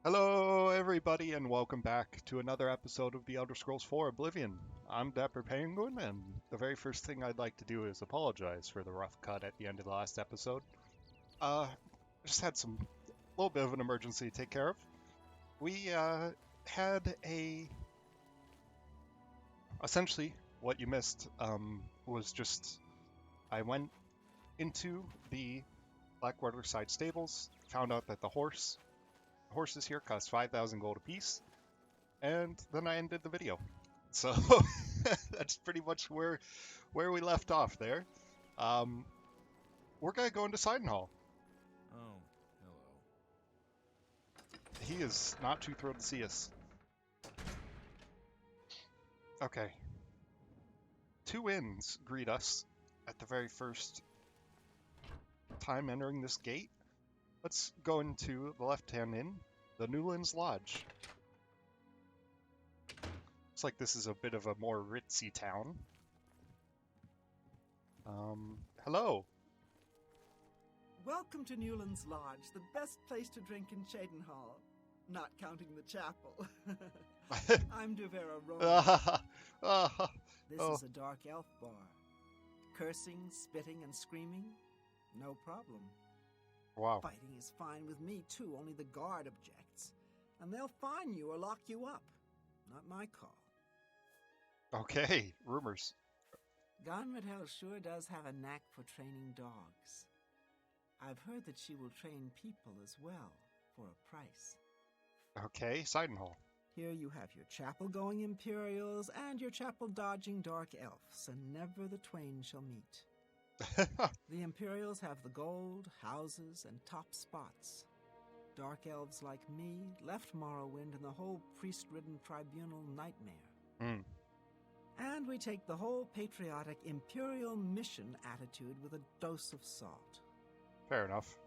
Hello, everybody, and welcome back to another episode of The Elder Scrolls 4 Oblivion. I'm Dapper Penguin, and the very first thing I'd like to do is apologize for the rough cut at the end of the last episode. Just had a little bit of an emergency to take care of. We had essentially, what you missed was just, I went into the Blackwater side stables, found out that the horses here cost 5,000 gold apiece, and then I ended the video. So that's pretty much where we left off there. We're gonna go into Cheydinhal. Oh, hello. He is not too thrilled to see us. Okay. Two inns greet us at the very first time entering this gate. Let's go into the left-hand inn, the Newlands Lodge. Looks like this is a bit of a more ritzy town. Hello. Welcome to Newlands Lodge, the best place to drink in Cheydinhal, not counting the chapel. I'm Devera Roman. This is a dark elf bar. Cursing, spitting, and screaming, no problem. Wow. Fighting is fine with me, too, only the guard objects. And they'll fine you or lock you up. Not my call. Okay, rumors. Gonradhel sure does have a knack for training dogs. I've heard that she will train people as well, for a price. Okay, Cheydinhal. Here you have your chapel-going Imperials and your chapel-dodging dark elves, and never the twain shall meet. The Imperials have the gold, houses, and top spots. Dark elves like me left Morrowind and the whole priest-ridden tribunal nightmare. And we take the whole patriotic Imperial mission attitude with a dose of salt. Fair enough.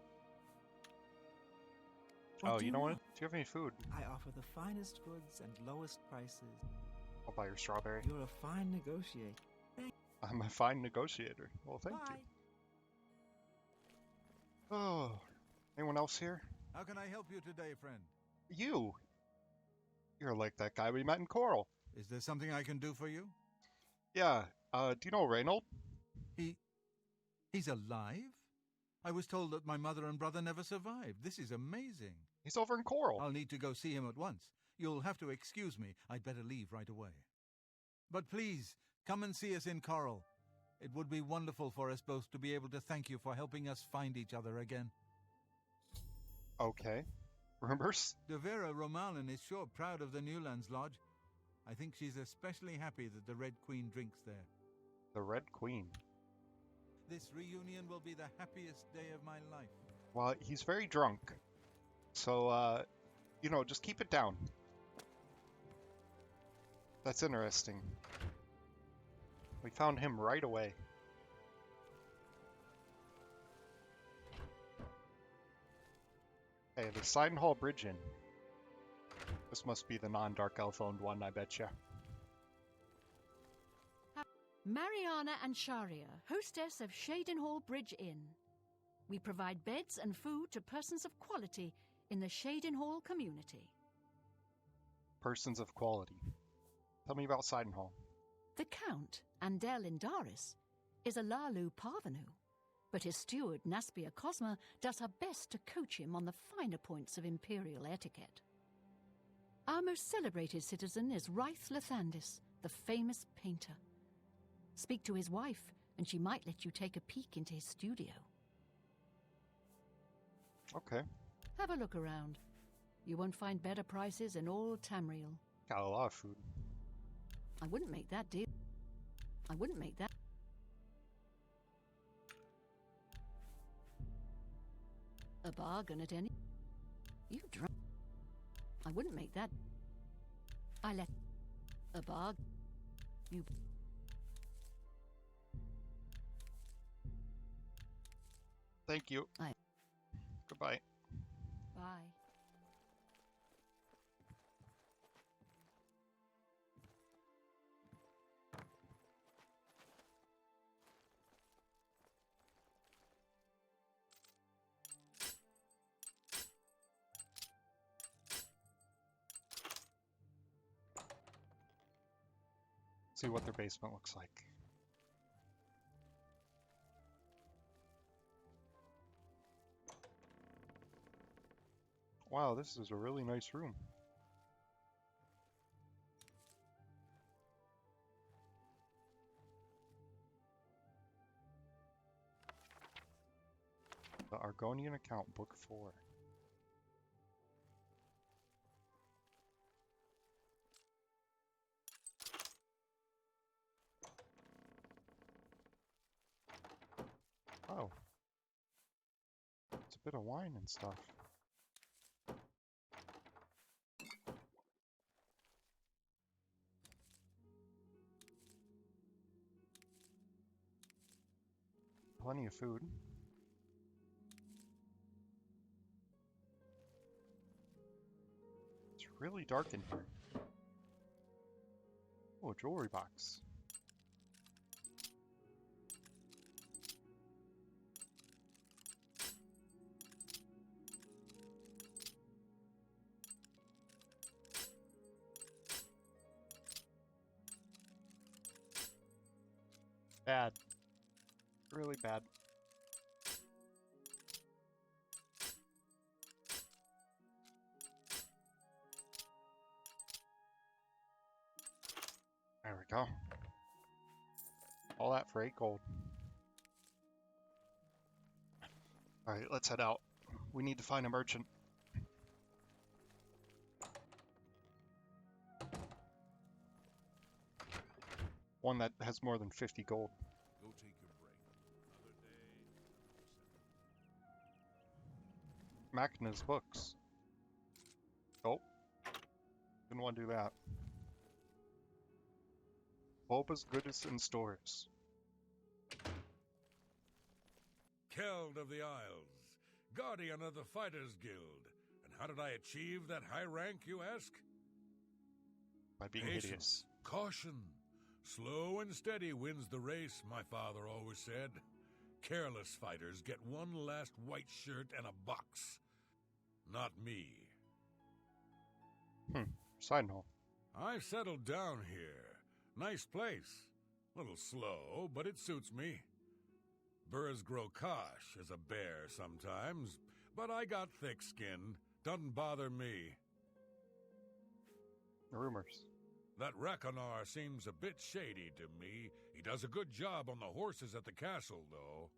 What You know what? Do you have any food? I offer the finest goods and lowest prices. I'll buy your strawberry. You're a fine negotiator. I'm a fine negotiator. Well, thank you. Oh, anyone else here? How can I help you today, friend? You! You're like that guy we met in Coral. Is there something I can do for you? Yeah, do you know Reynold? He's alive? I was told that my mother and brother never survived. This is amazing. He's over in Coral. I'll need to go see him at once. You'll have to excuse me. I'd better leave right away. But please, come and see us in Coral. It would be wonderful for us both to be able to thank you for helping us find each other again. Okay. Rumors? Devera Romanen is sure proud of the Newlands Lodge. I think she's especially happy that the Red Queen drinks there. The Red Queen. This reunion will be the happiest day of my life. Well, he's very drunk. So, just keep it down. That's interesting. We found him right away. Hey, the Cheydinhal Bridge Inn. This must be the non-Dark Elf-owned one, I betcha. Mariana and Sharia, hostess of Cheydinhal Bridge Inn. We provide beds and food to persons of quality in the Cheydinhal community. Persons of quality. Tell me about Cheydinhal. The Count, Andel Indaris, is a Lalu parvenu, but his steward, Naspia Cosma, does her best to coach him on the finer points of imperial etiquette. Our most celebrated citizen is Raith Lathandis, the famous painter. Speak to his wife, and she might let you take a peek into his studio. Okay. Have a look around. You won't find better prices in all Tamriel. Got a lot of food. I wouldn't make that deal. I wouldn't make that. A bargain at any. You drunk. I wouldn't make that. I let. A bargain. You. Thank you. Goodbye. Bye. See what their basement looks like. Wow, this is a really nice room. The Argonian account, book 4. Oh. It's a bit of wine and stuff. Plenty of food. It's really dark in here. Oh, a jewelry box. Bad. Really bad. There we go. All that for 8 gold. Alright, let's head out. We need to find a merchant. One that has more than 50 gold. Go take your break. Another day, Machina's books. Oh. Didn't want to do that. Bulba's Goodies in Stores. Keld of the Isles, guardian of the Fighters Guild. And how did I achieve that high rank, you ask? By being Patience, hideous. caution. Slow and steady wins the race, my father always said. Careless fighters get one last white shirt and a box. Not me. Cheydinhal. I've settled down here. Nice place. Little slow, but it suits me. Burrs grow kosh as a bear sometimes, but I got thick skin. Doesn't bother me. Rumors. That Rakanar seems a bit shady to me. He does a good job on the horses at the castle, though.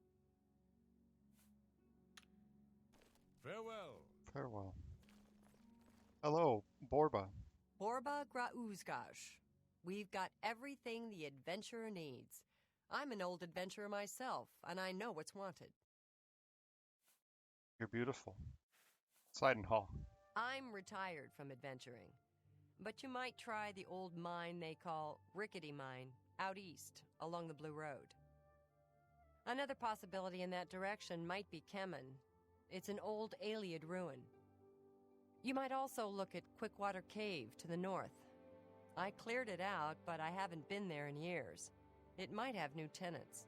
Farewell. Farewell. Hello, Borba. Borba Grauzgash. We've got everything the adventurer needs. I'm an old adventurer myself, and I know what's wanted. You're beautiful. Cheydinhal. I'm retired from adventuring, but you might try the old mine they call Rickety Mine out east along the Blue Road. Another possibility in that direction might be Kemen. It's an old Ayleid ruin. You might also look at Quickwater Cave to the north. I cleared it out, but I haven't been there in years. It might have new tenants.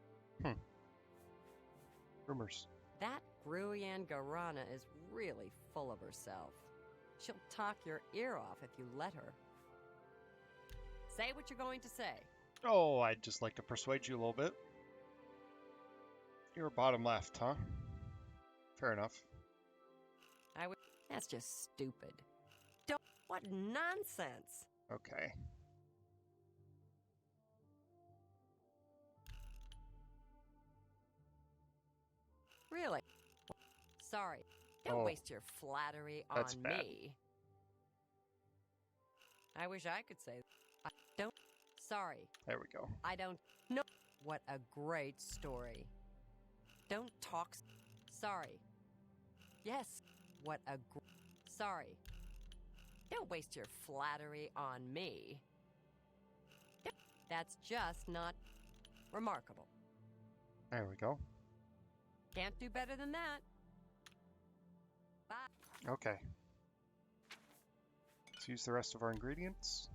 Rumors. That Gruyan Garana is really full of herself. She'll talk your ear off if you let her. Say what you're going to say. Oh, I'd just like to persuade you a little bit. You're bottom left, huh? Fair enough. That's just stupid. What nonsense! Okay. Really? Sorry. Don't Oh, waste your flattery on that's bad. me. I wish I could say don't. Sorry. There we go. I don't know. What a great story. Don't talk. Sorry. Yes. What a sorry. Don't waste your flattery on me. That's just not remarkable. There we go. Can't do better than that. Bye. Okay. Let's use the rest of our ingredients.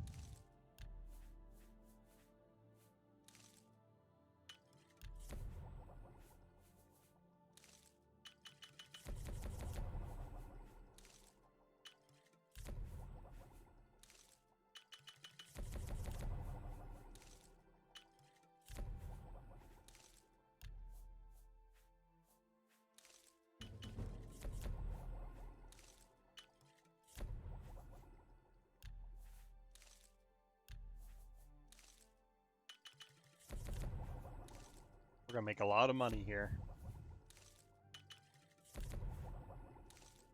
We're gonna make a lot of money here.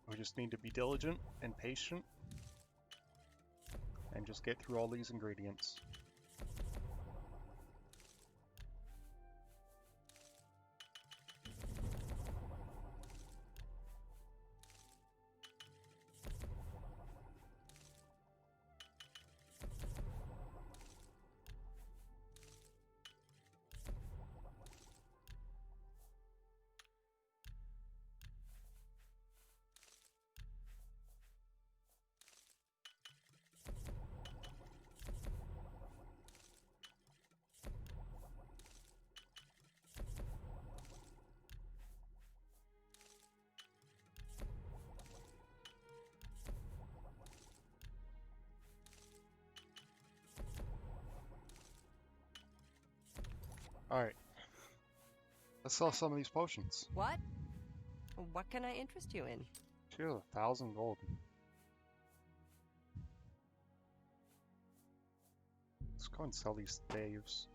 We just need to be diligent and patient and just get through all these ingredients. Alright. Let's sell some of these potions. What? What can I interest you in? She has 1,000 gold. Let's go and sell these staves.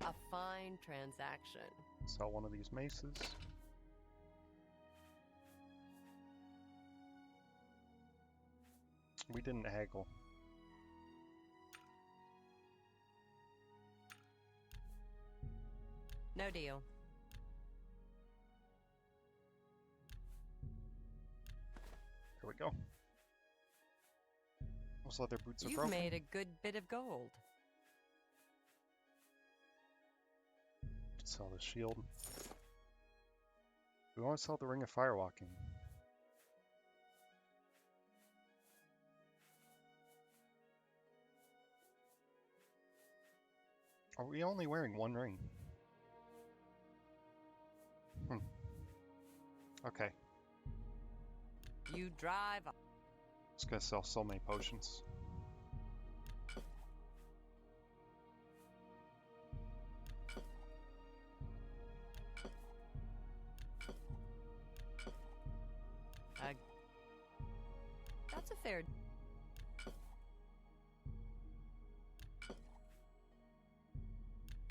A fine transaction. Sell one of these maces. We didn't haggle. No deal. Here we go. Those leather boots are You've broken. made a good bit of gold. Sell the shield. We want to sell the ring of firewalking. Are we only wearing one ring? Okay. You drive. Just gonna sell so many potions. That's a fair.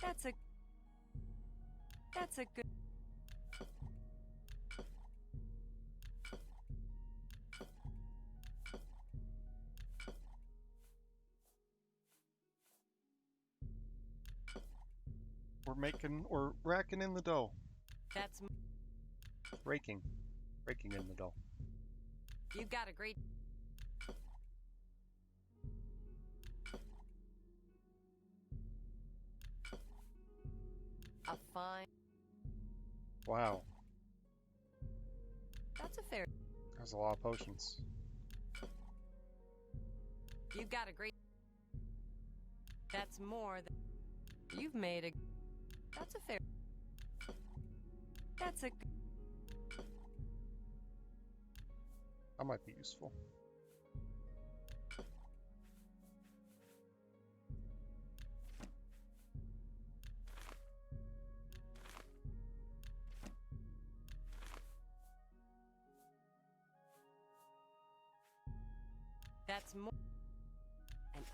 That's a good. We're racking in the dough. That's. Raking in the dough. You've got a great. A fine. Wow. That's a fair. There's a lot of potions. You've got a great. That's more than. You've made a. That's a fair. That's a. That might be useful. That's more. And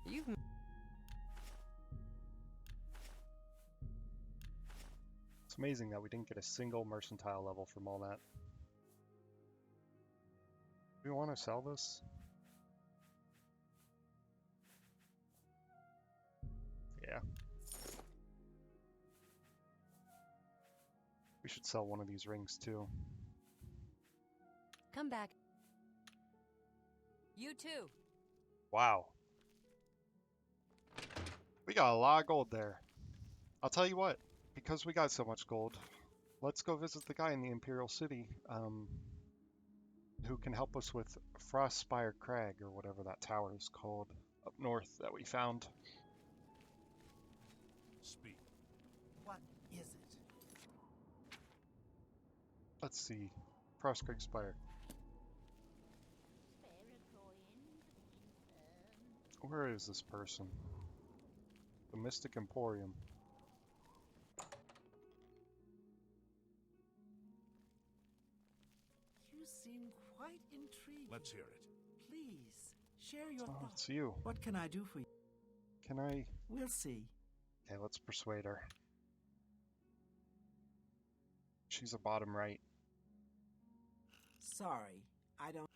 you've. It's amazing that we didn't get a single mercantile level from all that. Do we want to sell this? Yeah. We should sell one of these rings too. Come back. You too. Wow. We got a lot of gold there. I'll tell you what, because we got so much gold, let's go visit the guy in the Imperial City who can help us with Frostspire Crag, or whatever that tower is called, up north that we found. Speak. What is it? Let's see. Frostcrag Spire. Where is this person? The Mystic Emporium. You seem quite intrigued. Let's hear it. Please, share your Oh, thoughts. it's you. What can I do for you? Can I... We'll see. Okay, let's persuade her. She's a bottom right. Sorry, I don't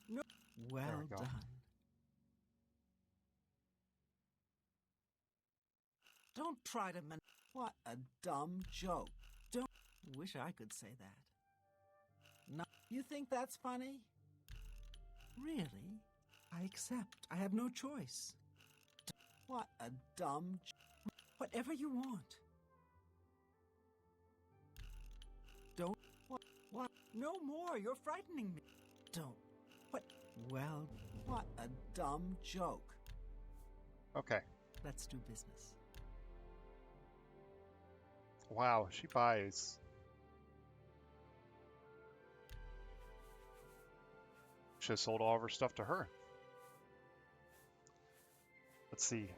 no. Well we go. done. Don't try to what a dumb joke. Don't wish I could say that. No, you think that's funny? Really? I accept. I have no choice. What a dumb whatever you want. Don't what no more, you're frightening me. Don't well, what a dumb joke. Okay. Let's do business. Wow, she buys. Should have sold all of her stuff to her. Let's see.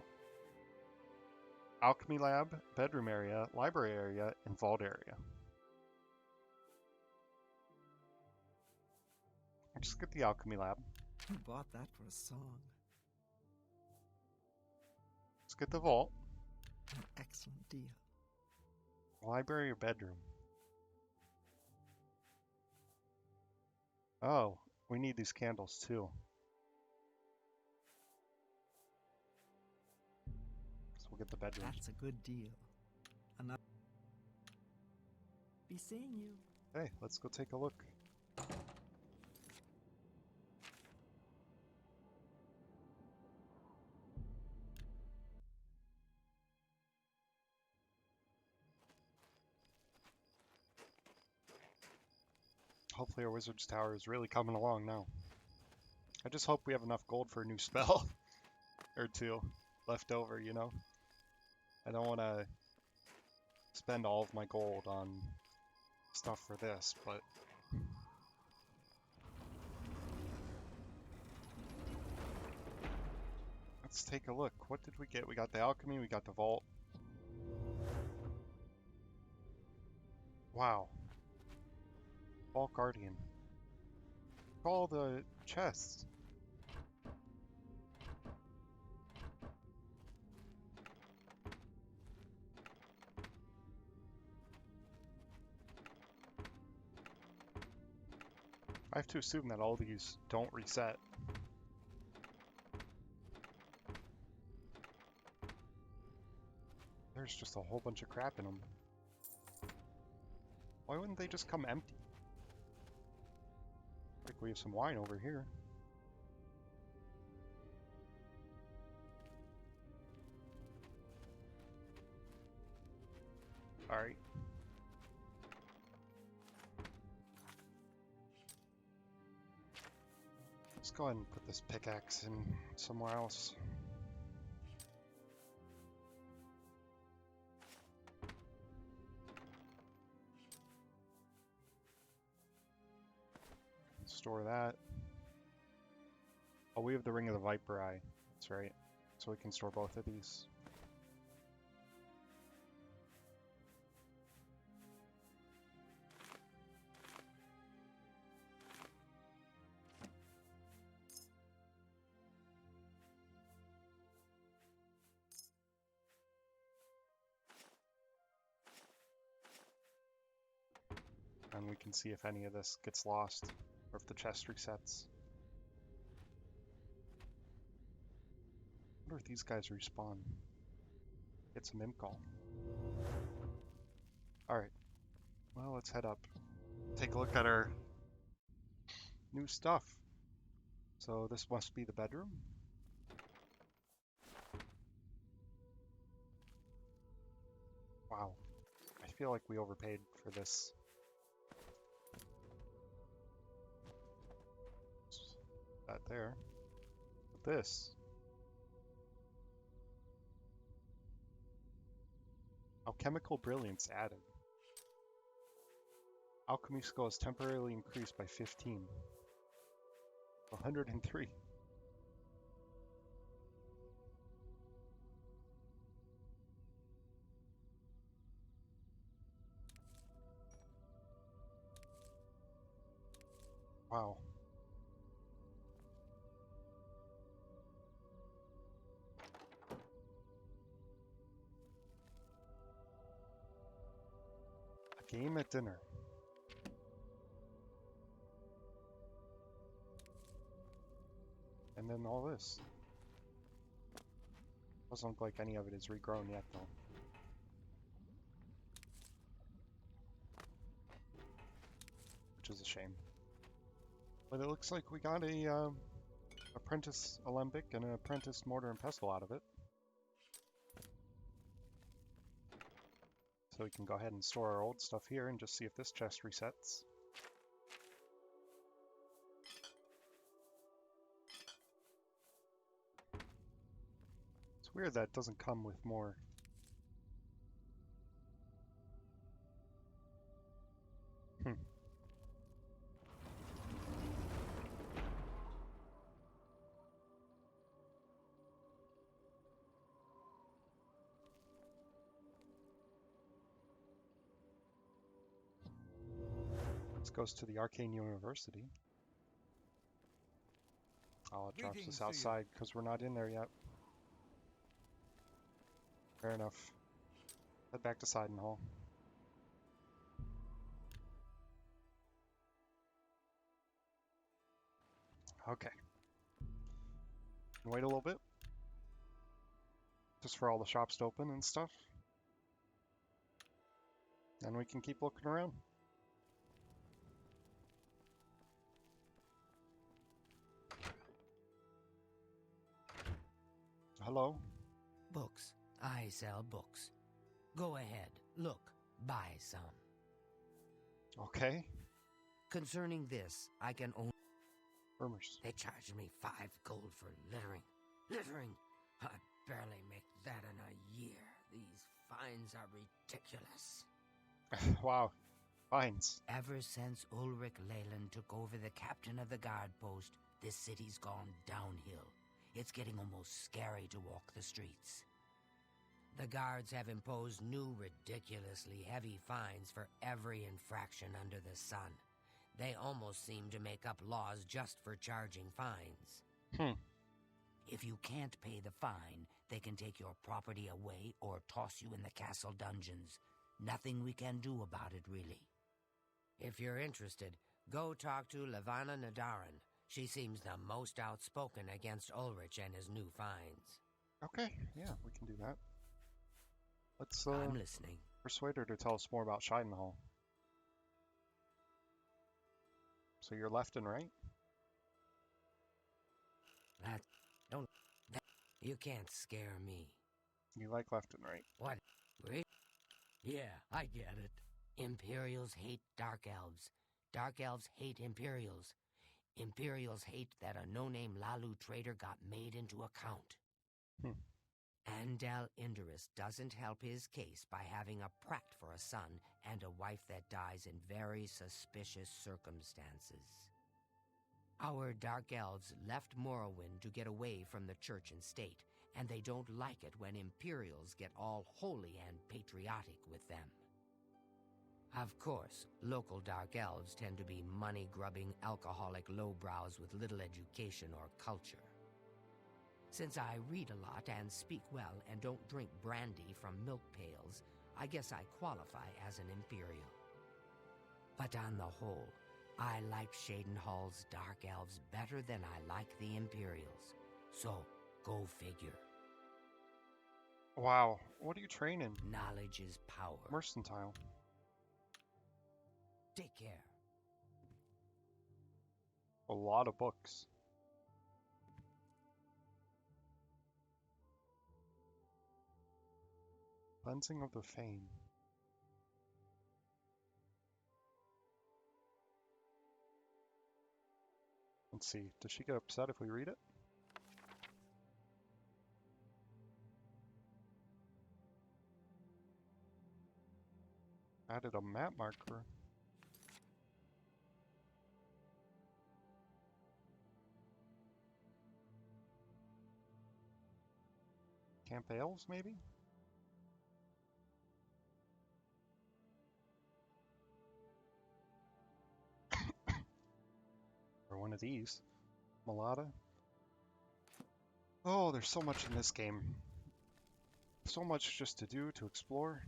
Alchemy lab, bedroom area, library area, and vault area. I'll just get the alchemy lab. Who bought that for a song? Let's get the vault. An excellent deal. Library or bedroom? Oh, we need these candles too. So we'll get the bedroom. That's a good deal. Another. Be seeing you. Hey, let's go take a look. Hopefully our wizard's tower is really coming along now. I just hope we have enough gold for a new spell or two left over, you know? I don't want to spend all of my gold on stuff for this, but let's take a look. What did we get? We got the alchemy, we got the vault. Wow. Vault Guardian. All the chests. I have to assume that all these don't reset. There's just a whole bunch of crap in them. Why wouldn't they just come empty? Like we have some wine over here. Alright. Let's go ahead and put this pickaxe in somewhere else. Store that. Oh, we have the Ring of the Viper Eye. That's right. So we can store both of these. And we can see if any of this gets lost, or if the chest resets. I wonder if these guys respawn. Get some imp call. Alright. Well, let's head up. Take a look at our new stuff. So this must be the bedroom. Wow. I feel like we overpaid for this. That there. But this. Alchemical brilliance added. Alchemy skill is temporarily increased by 15. 103. Wow. A game at dinner. And then all this. Doesn't look like any of it is regrown yet, though. Which is a shame. But it looks like we got a apprentice alembic and an apprentice mortar and pestle out of it. So we can go ahead and store our old stuff here and just see if this chest resets. It's weird that it doesn't come with more. This goes to the Arcane University. Oh, it drops Greetings us to you. outside because we're not in there yet. Fair enough. Head back to Cheydinhal. Okay. Wait a little bit. Just for all the shops to open and stuff. And we can keep looking around. Hello? Books. I sell books. Go ahead, look, buy some. Okay. Concerning this, I can only... Rumors. They charged me 5 gold for littering. Littering? I barely make that in a year. These fines are ridiculous. Wow. Fines. Ever since Ulrich Leyland took over the captain of the guard post, this city's gone downhill. It's getting almost scary to walk the streets. The guards have imposed new ridiculously heavy fines for every infraction under the sun. They almost seem to make up laws just for charging fines. If you can't pay the fine, they can take your property away or toss you in the castle dungeons. Nothing we can do about it, really. If you're interested, go talk to Levana Nadarin. She seems the most outspoken against Ulrich and his new fines. Okay, yeah, we can do that. Let's I'm listening. persuade her to tell us more about Cheydinhal. So you're left and right? You can't scare me. You like left and right. What? Really? Yeah, I get it. Imperials hate Dark Elves. Dark Elves hate Imperials. Imperials hate that a no-name Lalu trader got made into account. Andal Indurus doesn't help his case by having a prat for a son and a wife that dies in very suspicious circumstances. Our Dark Elves left Morrowind to get away from the church and state, and they don't like it when Imperials get all holy and patriotic with them. Of course, local Dark Elves tend to be money-grubbing, alcoholic lowbrows with little education or culture. Since I read a lot and speak well and don't drink brandy from milk pails, I guess I qualify as an Imperial. But on the whole, I like Cheydinhal's Dark Elves better than I like the Imperials. So, go figure. Wow, what are you training? Knowledge is power. Mercantile. Take care. A lot of books. Cleansing of the Fane. Let's see, does she get upset if we read it? Added a map marker. Camp Elves, maybe? Or one of these. Malada. Oh, there's so much in this game. So much just to do, to explore.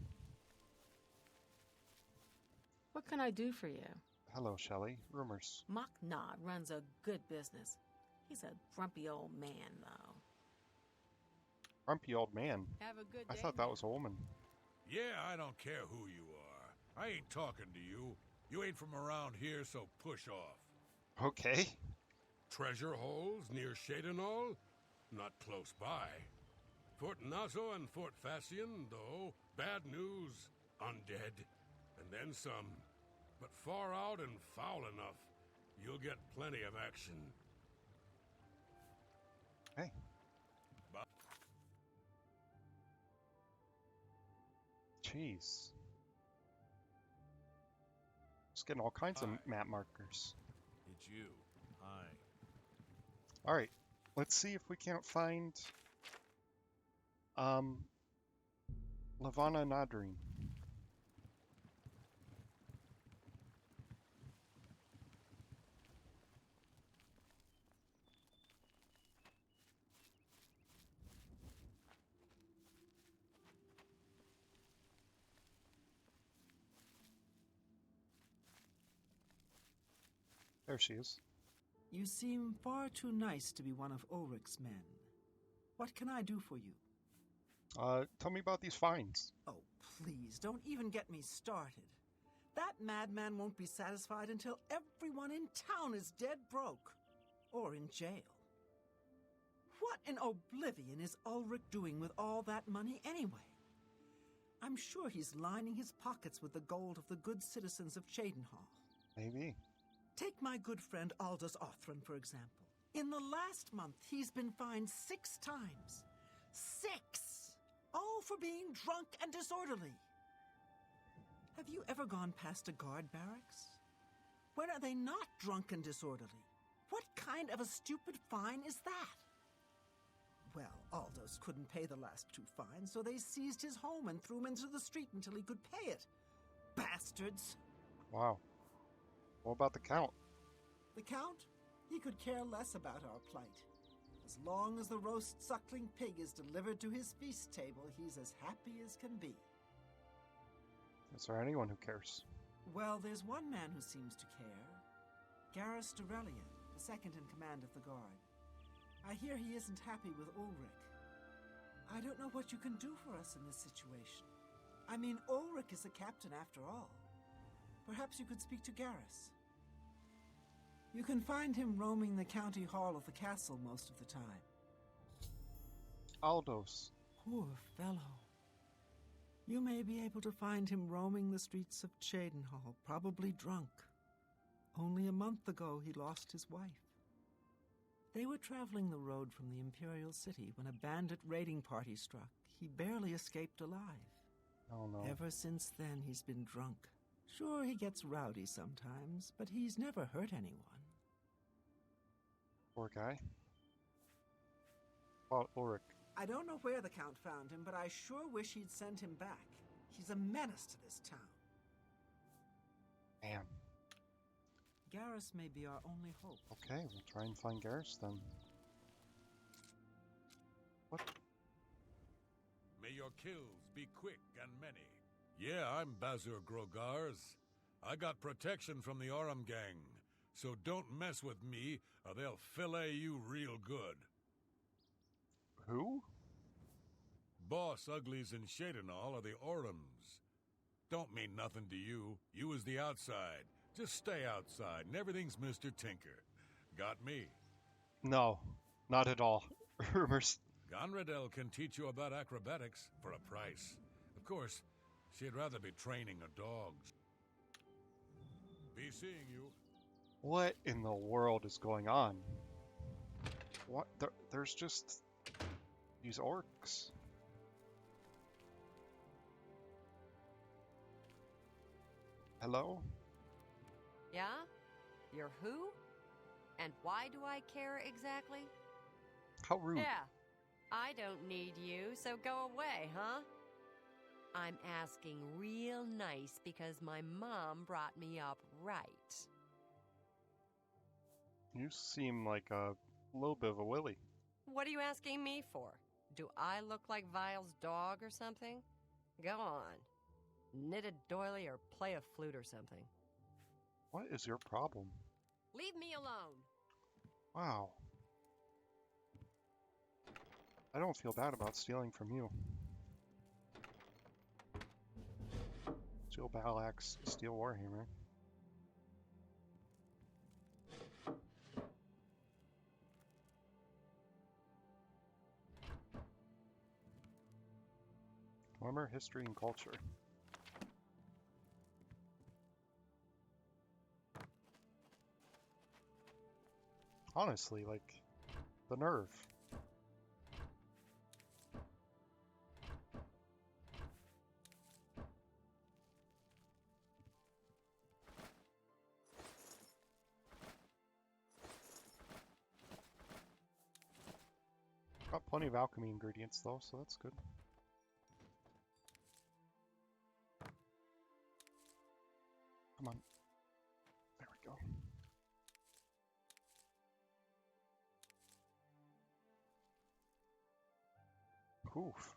What can I do for you? Hello, Shelley. Rumors. Maknad runs a good business. He's a grumpy old man, though. Grumpy old man. Have a good I day. thought that was a woman. Yeah, I don't care who you are. I ain't talking to you. You ain't from around here, so push off. Okay. Treasure holes near Cheydinhal? Not close by. Fort Nazo and Fort Facian, though, bad news. Undead. And then some. But far out and foul enough. You'll get plenty of action. Hey. Bye. Jeez. Just getting all kinds of Hi. map markers. It's you. Hi. Alright. Let's see if we can't find Lavana Nadrine. There she is. You seem far too nice to be one of Ulrich's men. What can I do for you? Tell me about these finds. Oh, please, don't even get me started. That madman won't be satisfied until everyone in town is dead broke. Or in jail. What in Oblivion is Ulrich doing with all that money anyway? I'm sure he's lining his pockets with the gold of the good citizens of Cheydinhal. Maybe. Take my good friend Aldous Othran, for example. In the last month, he's been fined 6 times. 6! All for being drunk and disorderly. Have you ever gone past a guard barracks? When are they not drunk and disorderly? What kind of a stupid fine is that? Well, Aldous couldn't pay the last 2 fines, so they seized his home and threw him into the street until he could pay it. Bastards! Wow. What about the Count? The Count? He could care less about our plight. As long as the roast suckling pig is delivered to his feast table, he's as happy as can be. Is there anyone who cares? Well, there's one man who seems to care. Garrus Dorelian, the second in command of the guard. I hear he isn't happy with Ulrich. I don't know what you can do for us in this situation. I mean, Ulrich is the captain after all. Perhaps you could speak to Garrus. You can find him roaming the county hall of the castle most of the time. Aldous. Poor fellow. You may be able to find him roaming the streets of Cheydinhal, probably drunk. Only a month ago he lost his wife. They were traveling the road from the Imperial City when a bandit raiding party struck. He barely escaped alive. Oh no. Ever since then he's been drunk. Sure, he gets rowdy sometimes, but he's never hurt anyone. Poor guy. Well, Ulrich. I don't know where the Count found him, but I sure wish he'd send him back. He's a menace to this town. Man. Garrus may be our only hope. Okay, we'll try and find Garrus then. What? May your kills be quick and many. Yeah, I'm Bazur Grogars. I got protection from the Aurum gang, so don't mess with me or they'll fillet you real good. Who? Boss uglies in Cheydinhal are the Aurums. Don't mean nothing to you. You is the outside. Just stay outside and everything's Mr. Tinker. Got me. No, not at all. Rumors. Gonradel can teach you about acrobatics for a price. Of course, she'd rather be training a dog. Be seeing you. What in the world is going on? What? There's just these orcs. Hello? Yeah? You're who? And why do I care exactly? How rude. Yeah, I don't need you, so go away, huh? I'm asking real nice because my mom brought me up right. You seem like a little bit of a willy. What are you asking me for? Do I look like Vile's dog or something? Go on. Knit a doily or play a flute or something. What is your problem? Leave me alone. Wow. I don't feel bad about stealing from you. Steel battle axe, steel warhammer. Armor, history, and culture. Honestly, like, the nerve. Got plenty of alchemy ingredients though, so that's good. Come on. There we go. Oof.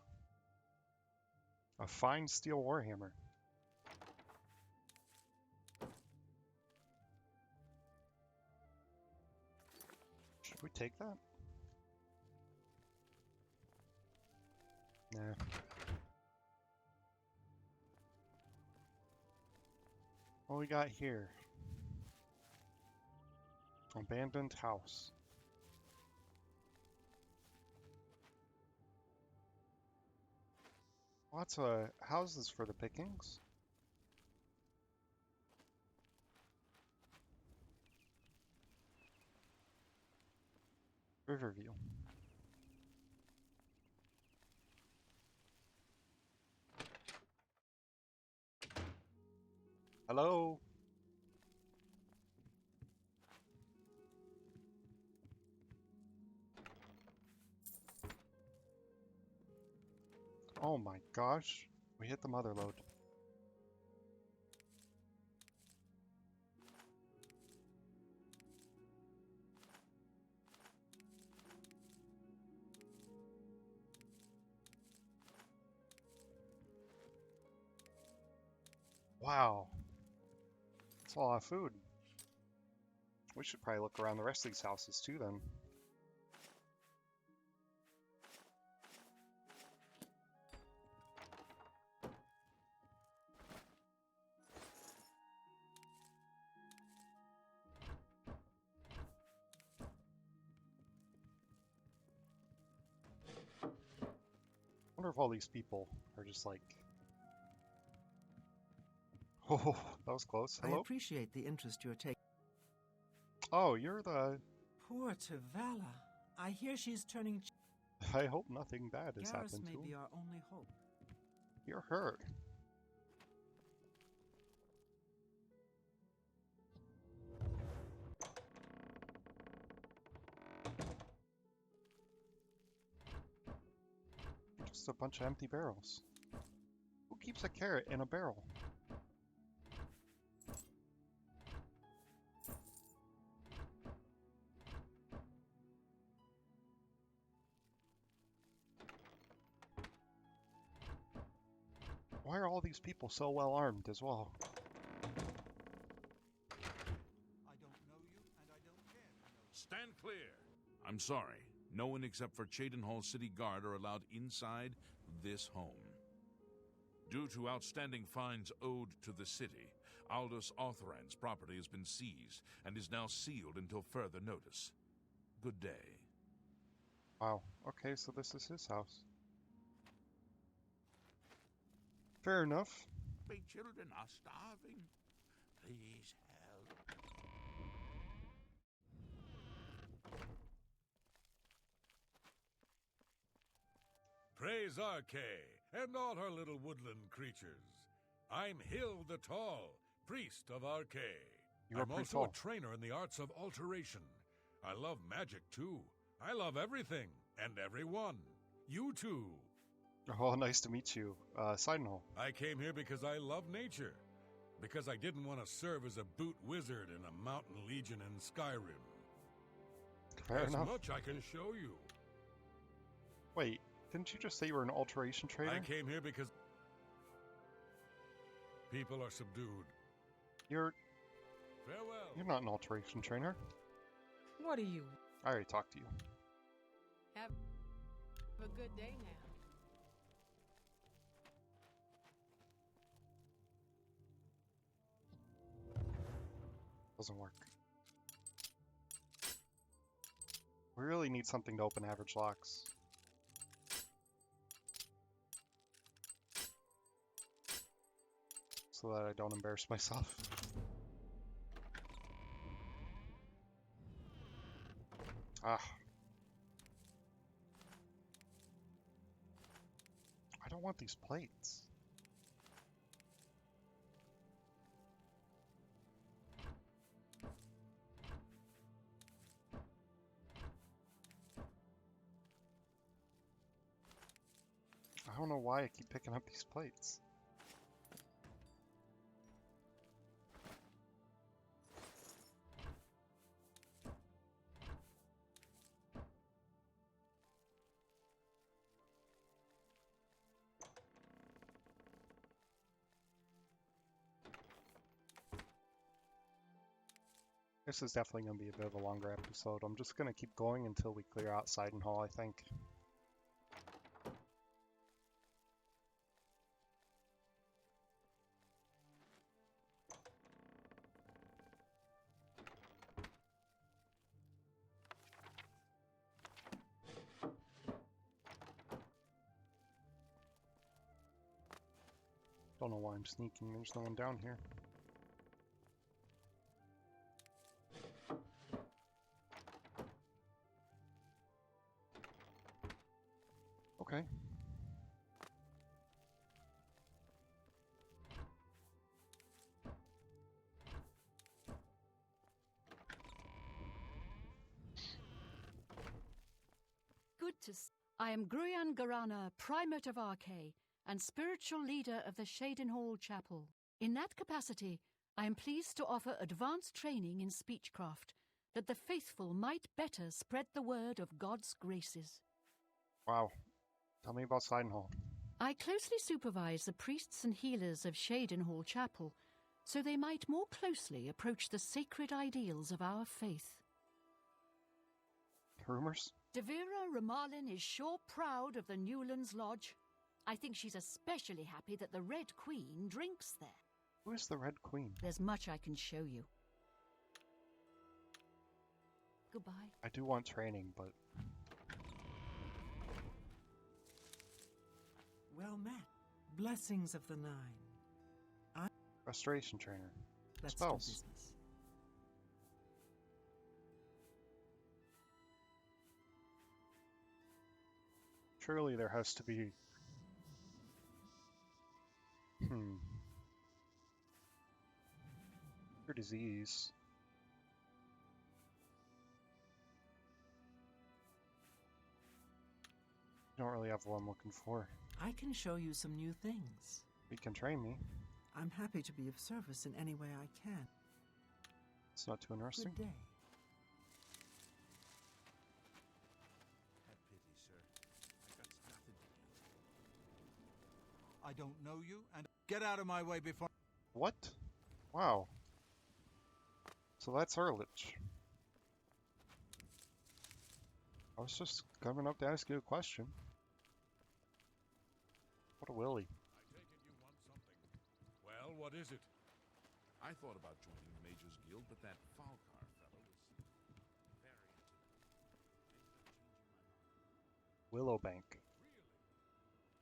A fine steel warhammer. Should we take that? Nah. What we got here? Abandoned house. Lots of houses for the pickings. Riverview. Hello? Oh my gosh. We hit the mother lode. Wow. That's a lot of food. We should probably look around the rest of these houses too then. I wonder if all these people are just like... Oh, that was close. I Hello? appreciate the interest you're taking. Oh, you're the... Poor Tavala. I hear she's turning... I hope nothing bad has Garrus happened may to be him. our only hope. You're hurt. Just a bunch of empty barrels. Who keeps a carrot in a barrel? Why are all these people so well armed as well? I don't know you, and I don't care to know you. Stand clear. I'm sorry. No one except for Cheydinhal City Guard are allowed inside this home. Due to outstanding fines owed to the city, Aldous Arthurand's property has been seized and is now sealed until further notice. Good day. Wow. Okay, so this is his house. Fair enough. My children are starving. Please help. Praise Archay and all her little woodland creatures. I'm Hill the Tall, priest of Archay. You are I'm pretty also tall. a trainer in the arts of alteration. I love magic too. I love everything and everyone. You too. Oh, nice to meet you. Cheydinhal. I came here because I love nature. Because I didn't want to serve as a boot wizard in a mountain legion in Skyrim. Fair As enough. much I can show you. Wait, didn't you just say you were an alteration trader? I came here because people are subdued. You're Farewell. not an alteration trainer. What are you? I already talked to you. Have Have a good day now. Doesn't work. We really need something to open average locks. So that I don't embarrass myself. Ah. I don't want these plates. I don't know why I keep picking up these plates. This is definitely going to be a bit of a longer episode. I'm just going to keep going until we clear out Cheydinhal, I think. Don't know why I'm sneaking, there's no one down here. Okay. Good to see. I am Gruyan Garana, Primate of Arkay, and spiritual leader of the Cheydinhal Chapel. In that capacity, I am pleased to offer advanced training in speechcraft, that the faithful might better spread the word of God's graces. Wow. Tell me about Cheydinhal. I closely supervise the priests and healers of Cheydinhal Chapel, so they might more closely approach the sacred ideals of our faith. Rumors? Devira Ramalin is sure proud of the Newlands Lodge. I think she's especially happy that the Red Queen drinks there. Who is the Red Queen? There's much I can show you. Goodbye. I do want training, but... Well met. Blessings of the Nine. Restoration trainer. Let's Spells. do business. Surely there has to be... Your disease. I don't really have what I'm looking for. I can show you some new things. You can train me. I'm happy to be of service in any way I can. It's not too interesting. Good day. Have pity, sir. I got nothing to do. I don't know you, and get out of my way before... What? Wow. So that's Earlich. I was just coming up to ask you a question. What a willy. I take it you want something. Well, what is it? I thought about joining the Mages Guild, but that Falcar fellow was very intimidating. Willowbank. Really? I've never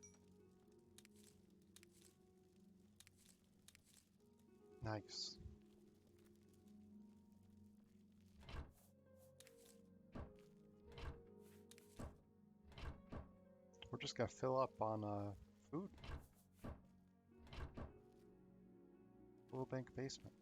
spoken to decent. Nice. We're just gonna fill up on food. Willowbank basement.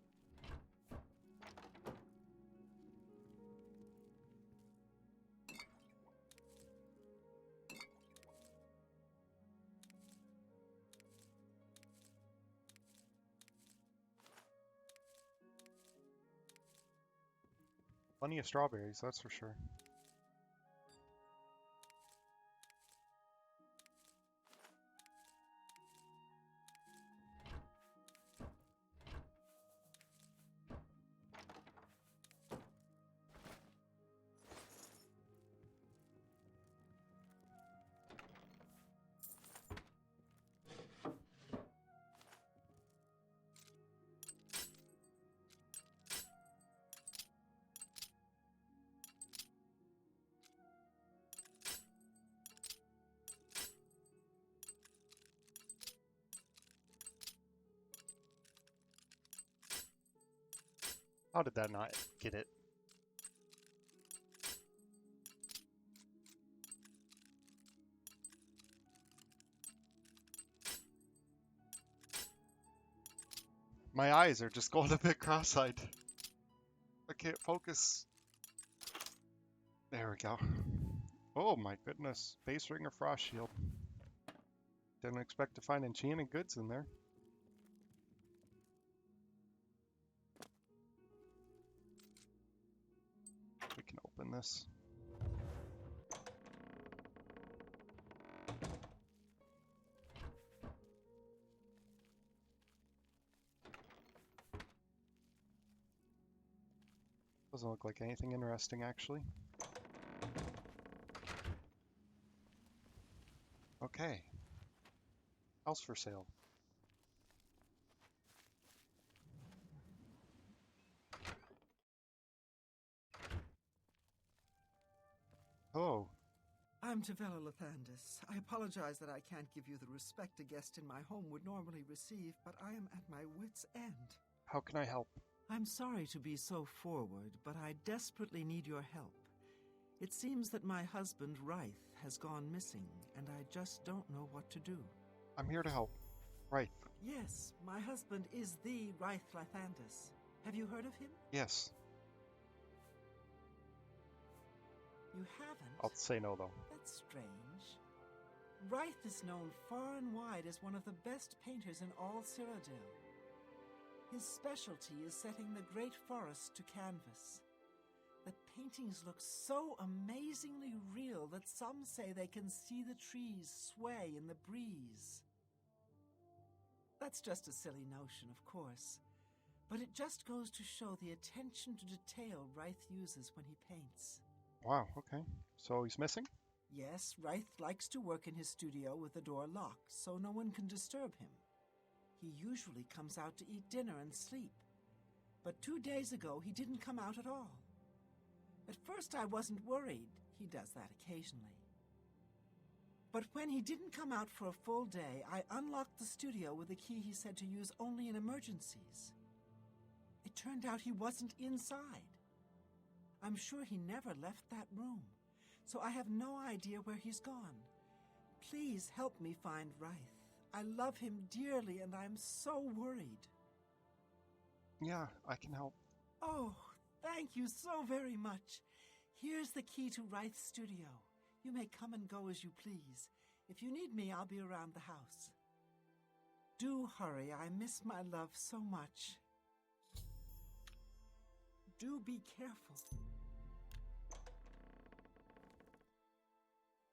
Plenty of strawberries, that's for sure. How did that not get it? My eyes are just going a bit cross-eyed. I can't focus. There we go. Oh my goodness. Base ring or frost shield. Didn't expect to find enchanted goods in there. We can open this. Doesn't look like anything interesting, actually. Okay. House for sale. Oh, I'm Tavella Lathandis. I apologize that I can't give you the respect a guest in my home would normally receive, but I am at my wit's end. how can I help? I'm sorry to be so forward, but I desperately need your help. It seems that my husband, Ryth, has gone missing, and I just don't know what to do. I'm here to help. Right. Yes, my husband is the Ryth Lathandis. Have you heard of him? Yes. You haven't? I'll say no, though. That's strange. Ryth is known far and wide as one of the best painters in all Cyrodiil. His specialty is setting the great forest to canvas. The paintings look so amazingly real that some say they can see the trees sway in the breeze. That's just a silly notion, of course, but it just goes to show the attention to detail Ryth uses when he paints. Wow, okay. So he's missing? Yes, Ryth likes to work in his studio with the door locked, so no one can disturb him. He usually comes out to eat dinner and sleep. But 2 days ago, he didn't come out at all. At first, I wasn't worried. He does that occasionally. But when he didn't come out for a full day, I unlocked the studio with a key he said to use only in emergencies. It turned out he wasn't inside. I'm sure he never left that room, so I have no idea where he's gone. Please help me find Ryth. I love him dearly, and I'm so worried. Yeah, I can help. Oh, thank you so very much. Here's the key to Ryth's studio. You may come and go as you please. If you need me, I'll be around the house. Do hurry. I miss my love so much. Do be careful.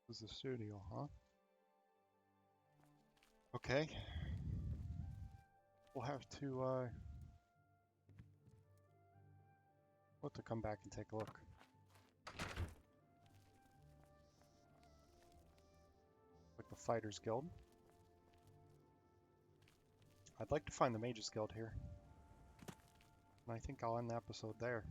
This is the studio, huh? Okay. We'll have to, we'll have to come back and take a look. Like the Fighters Guild. I'd like to find the Mages Guild here. And I think I'll end the episode there.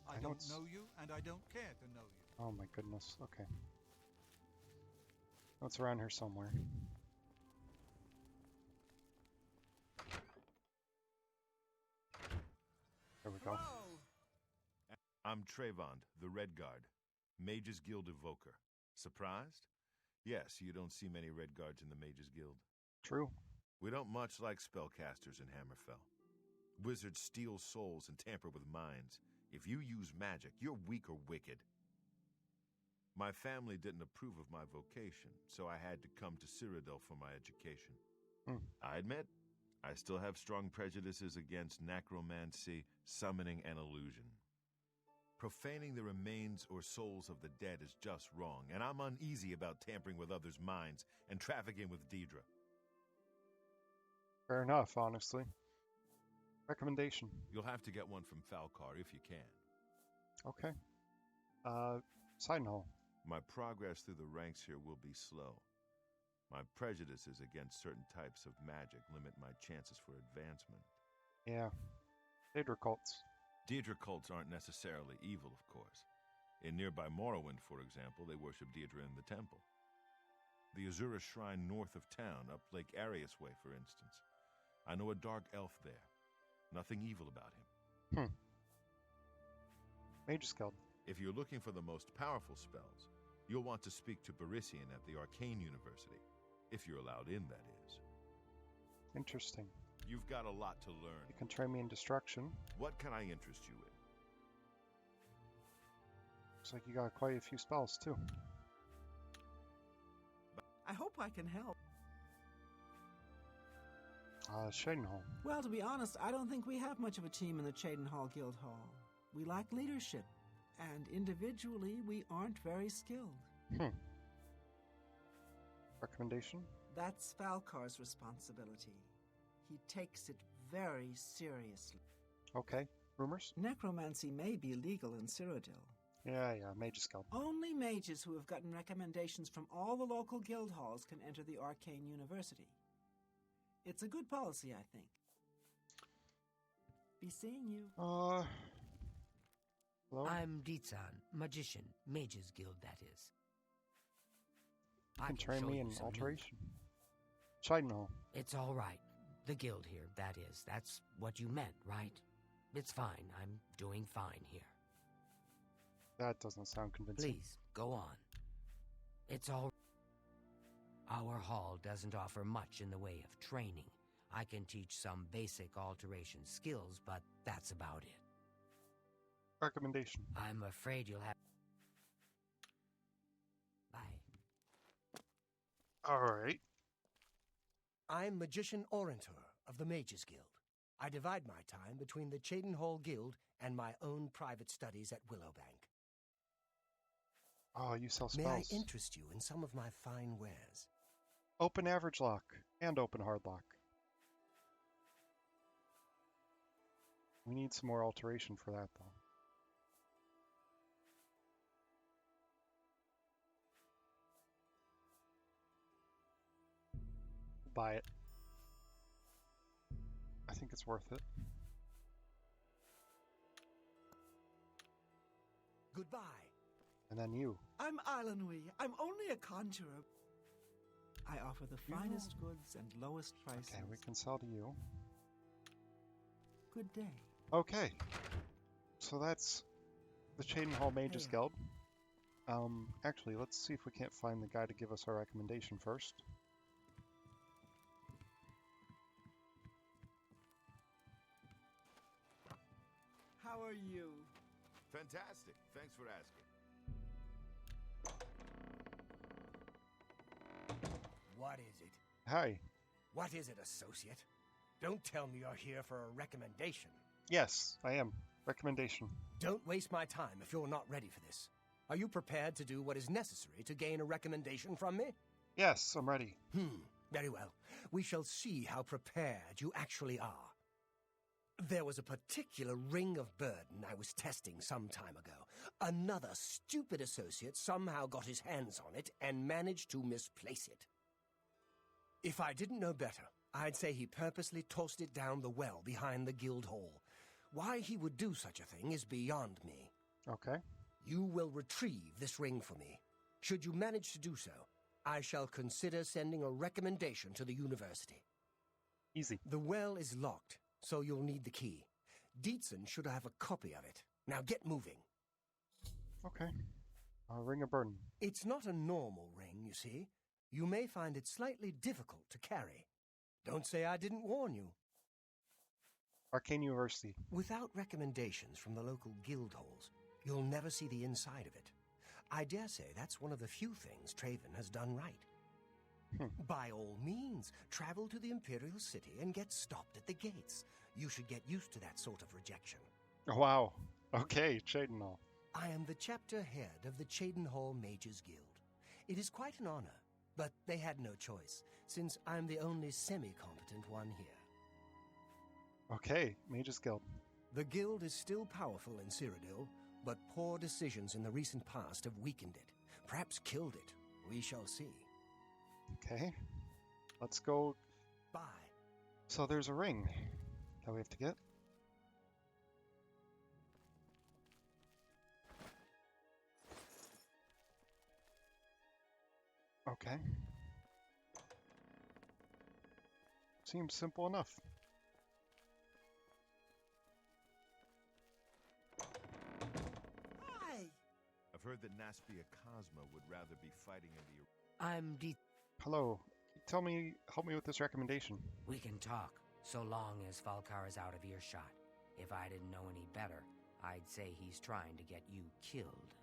I don't know you, and I don't care to know you. Oh my goodness, okay. It's around here somewhere. There we go. I'm Trayvond, the Red Guard, Mages Guild Evoker. Surprised? Yes, you don't see many Red Guards in the Mages Guild. True. We don't much like spellcasters in Hammerfell. Wizards steal souls and tamper with minds. If you use magic, you're weak or wicked. My family didn't approve of my vocation, so I had to come to Cyrodiil for my education. I admit, I still have strong prejudices against necromancy, summoning, and illusion. Profaning the remains or souls of the dead is just wrong, and I'm uneasy about tampering with others' minds and trafficking with Deidre. Fair enough, honestly. Recommendation. You'll have to get one from Falcar if you can. Okay. Cheydinhal. My progress through the ranks here will be slow. My prejudices against certain types of magic limit my chances for advancement. Yeah. Daedra cults. Deidre cults aren't necessarily evil, of course. In nearby Morrowind, for example, they worship Deidre in the temple. The Azura Shrine north of town, up Lake Arius Way, for instance. I know a dark elf there. Nothing evil about him. Mage's Guild. If you're looking for the most powerful spells, you'll want to speak to Barisian at the Arcane University. If you're allowed in, that is. Interesting. You've got a lot to learn. You can train me in destruction. What can I interest you in? Looks like you got quite a few spells, too. I hope I can help. Cheydinhal. Well, to be honest, I don't think we have much of a team in the Cheydinhal Guild Hall. We lack leadership, and individually, we aren't very skilled. Recommendation? That's Falcar's responsibility. He takes it very seriously. Okay. Rumors? Necromancy may be legal in Cyrodiil. Yeah, Mage's Guild. Only mages who have gotten recommendations from all the local guild halls can enter the Arcane University. It's a good policy, I think. Be seeing you. Hello? I'm Dietsan, magician, Mages Guild, that is. You can train show me you in some alteration. Cheydinhal. It's all right. The guild here, that is. That's what you meant, right? It's fine. I'm doing fine here. That doesn't sound convincing. Please, go on. It's all... Our hall doesn't offer much in the way of training. I can teach some basic alteration skills, but that's about it. Recommendation. I'm afraid you'll have... Bye. Alright. I'm Magician Orentor of the Mages Guild. I divide my time between the Cheydinhal Guild and my own private studies at Willowbank. Oh, you sell May spells. I interest you in some of my fine wares? Open average lock and open hard lock. We need some more alteration for that, though. Buy it. I think it's worth it. Goodbye. And then you. I'm Islanwy. I'm only a conjurer. I offer the finest goods and lowest prices. Okay, we can sell to you. Good day. Okay. So that's the Cheydinhal Mages Guild. Actually, let's see if we can't find the guy to give us our recommendation first. How are you? Fantastic. Thanks for asking. What is it? Hi. What is it, associate? Don't tell me you're here for a recommendation. Yes, I am. Recommendation. Don't waste my time if you're not ready for this. Are you prepared to do what is necessary to gain a recommendation from me? Yes, I'm ready. Very well. We shall see how prepared you actually are. There was a particular ring of burden I was testing some time ago. Another stupid associate somehow got his hands on it and managed to misplace it. If I didn't know better, I'd say he purposely tossed it down the well behind the guild hall. Why he would do such a thing is beyond me. Okay. You will retrieve this ring for me. Should you manage to do so, I shall consider sending a recommendation to the university. Easy. The well is locked, so you'll need the key. Dietsan should have a copy of it. Now get moving. Okay. Ring of Burden. It's not a normal ring, you see. You may find it slightly difficult to carry. Don't say I didn't warn you. Arcane University. Without recommendations from the local guild halls, you'll never see the inside of it. I dare say that's one of the few things Traven has done right. By all means, travel to the Imperial City and get stopped at the gates. You should get used to that sort of rejection. Oh, wow. Okay, Cheydinhal. I am the chapter head of the Cheydinhal Mages Guild. It is quite an honor, but they had no choice, since I'm the only semi-competent one here. Okay, Mages Guild. The guild is still powerful in Cyrodiil, but poor decisions in the recent past have weakened it, perhaps killed it. We shall see. Okay, let's go. Bye. So there's a ring that we have to get. Okay. Seems simple enough. Hi! I've heard that Naspia Cosma would rather be fighting in the... I'm Hello. Help me with this recommendation. We can talk, so long as Falkar is out of earshot. If I didn't know any better, I'd say he's trying to get you killed.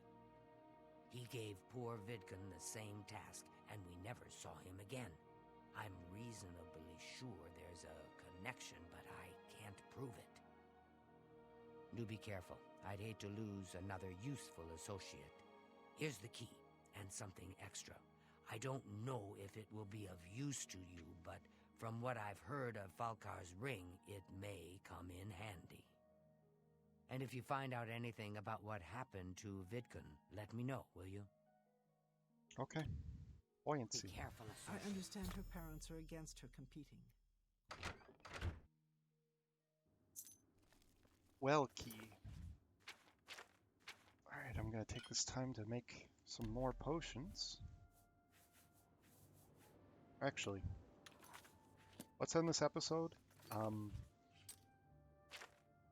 He gave poor Vidkun the same task, and we never saw him again. I'm reasonably sure there's a connection, but I can't prove it. Do be careful. I'd hate to lose another useful associate. Here's the key, and something extra. I don't know if it will be of use to you, but from what I've heard of Falkar's ring, it may come in handy. And if you find out anything about what happened to Vidkun, let me know, will you? Okay. Buoyancy. Be careful, I understand her parents are against her competing. Well, key. Alright, I'm gonna take this time to make some more potions. Actually, let's end this episode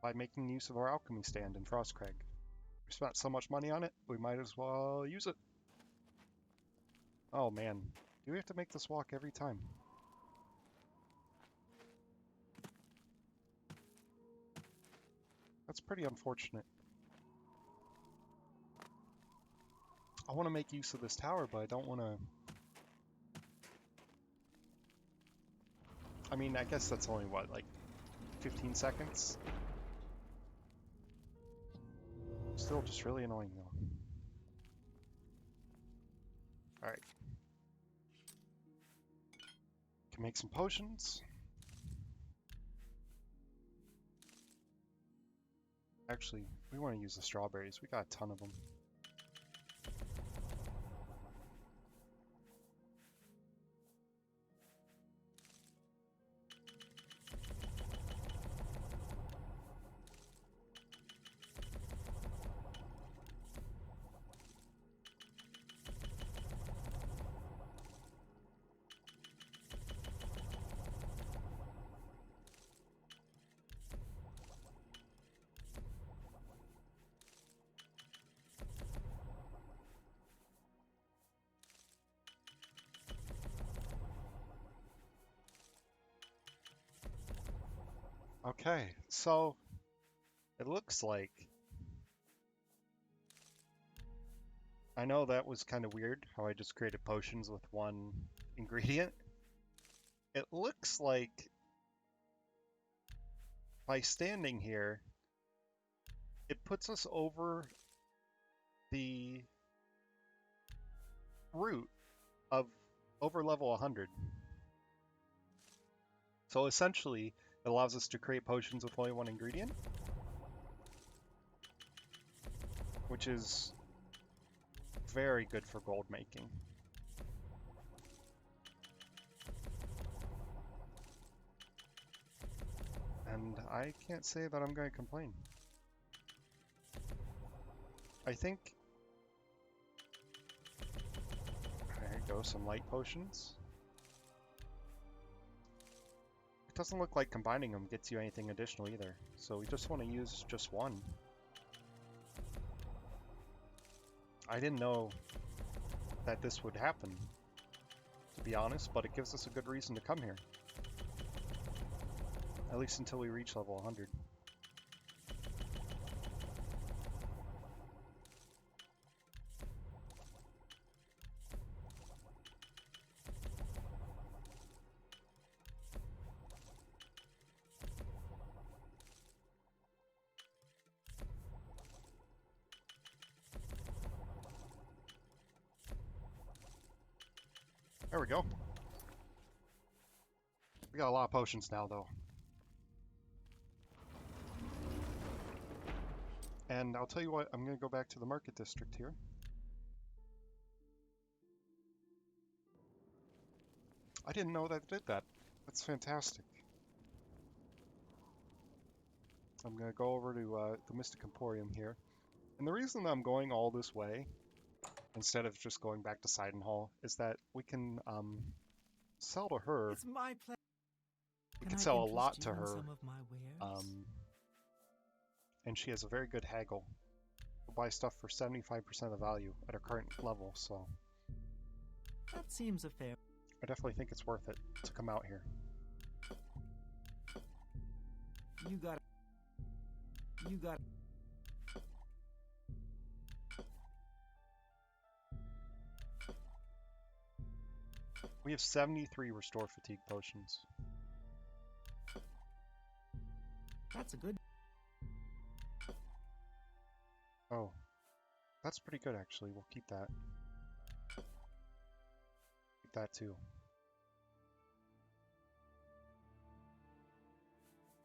by making use of our alchemy stand in Frostcrag. We spent so much money on it, we might as well use it. Oh man, do we have to make this walk every time? That's pretty unfortunate. I want to make use of this tower, but I don't want to... I mean, I guess that's only, what, like 15 seconds? Still just really annoying, though. Alright. Can make some potions. Actually, we want to use the strawberries. We got a ton of them. Okay, so it looks like... I know that was kind of weird, how I just created potions with one ingredient. It looks like by standing here, it puts us over the root of over level 100. So essentially, it allows us to create potions with only one ingredient, which is very good for gold making. And I can't say that I'm going to complain. I think... There you go, some light potions. It doesn't look like combining them gets you anything additional either, so we just want to use just one. I didn't know that this would happen, to be honest, but it gives us a good reason to come here. At least until we reach level 100. There we go. We got a lot of potions now, though. And I'll tell you what, I'm going to go back to the market district here. I didn't know that it did that. That's fantastic. I'm going to go over to the Mystic Emporium here. And the reason I'm going all this way, instead of just going back to Cheydinhal, is that we can sell to her. It's my pleasure. We can sell a lot to Some her. of my wares? And she has a very good haggle. We'll buy stuff for 75% of the value at her current level, so That seems a fair. I definitely think it's worth it to come out here. You got. We have 73 restore fatigue potions. That's a good. Oh, that's pretty good actually. We'll keep that. Keep that too.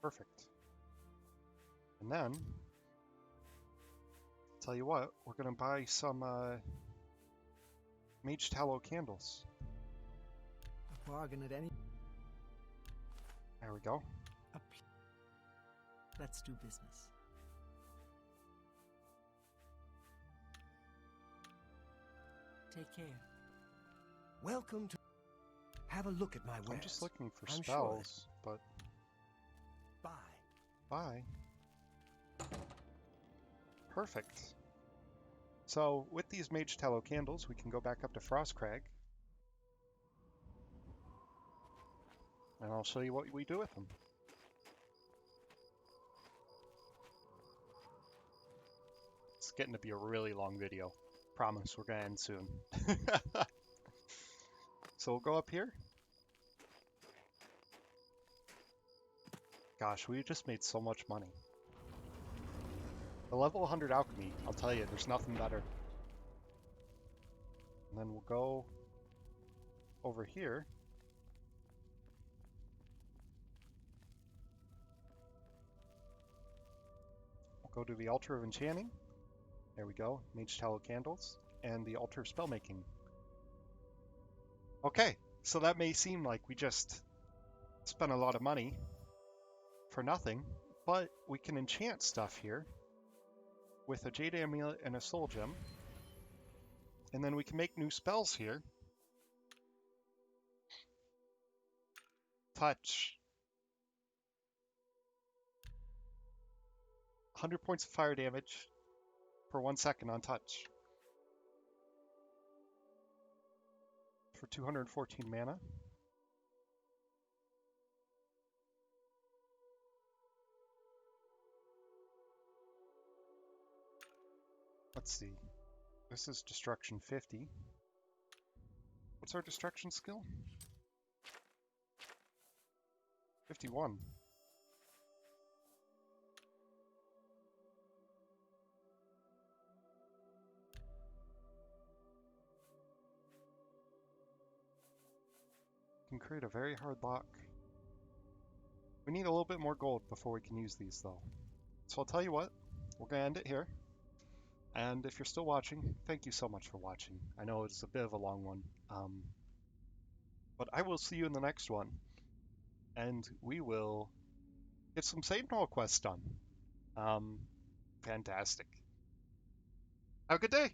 Perfect. And then, tell you what, we're gonna buy some mage tallow candles. A bargain at any. There we go. Let's do business. Take care. Welcome to... Have a look at my wares. I'm just looking for I'm spells, but Bye. bye. Perfect. So with these mage tallow candles, we can go back up to Frostcrag. And I'll show you what we do with them. It's getting to be a really long video. Promise, we're gonna end soon. So we'll go up here. Gosh, we just made so much money. The level 100 alchemy, I'll tell you, there's nothing better. And then we'll go over here. We'll go to the altar of enchanting. There we go, mage tallow candles, and the altar of spellmaking. Okay, so that may seem like we just spent a lot of money for nothing, but we can enchant stuff here with a jade amulet and a soul gem, and then we can make new spells here. Touch. 100 points of fire damage for 1 second on touch. For 214 mana. Let's see. This is destruction 50. What's our destruction skill? 51. Can create a very hard lock. We need a little bit more gold before we can use these though. So I'll tell you what, we're gonna end it here. And if you're still watching, thank you so much for watching. I know it's a bit of a long one. But I will see you in the next one. And we will get some Cheydinhal quests done. Fantastic. Have a good day!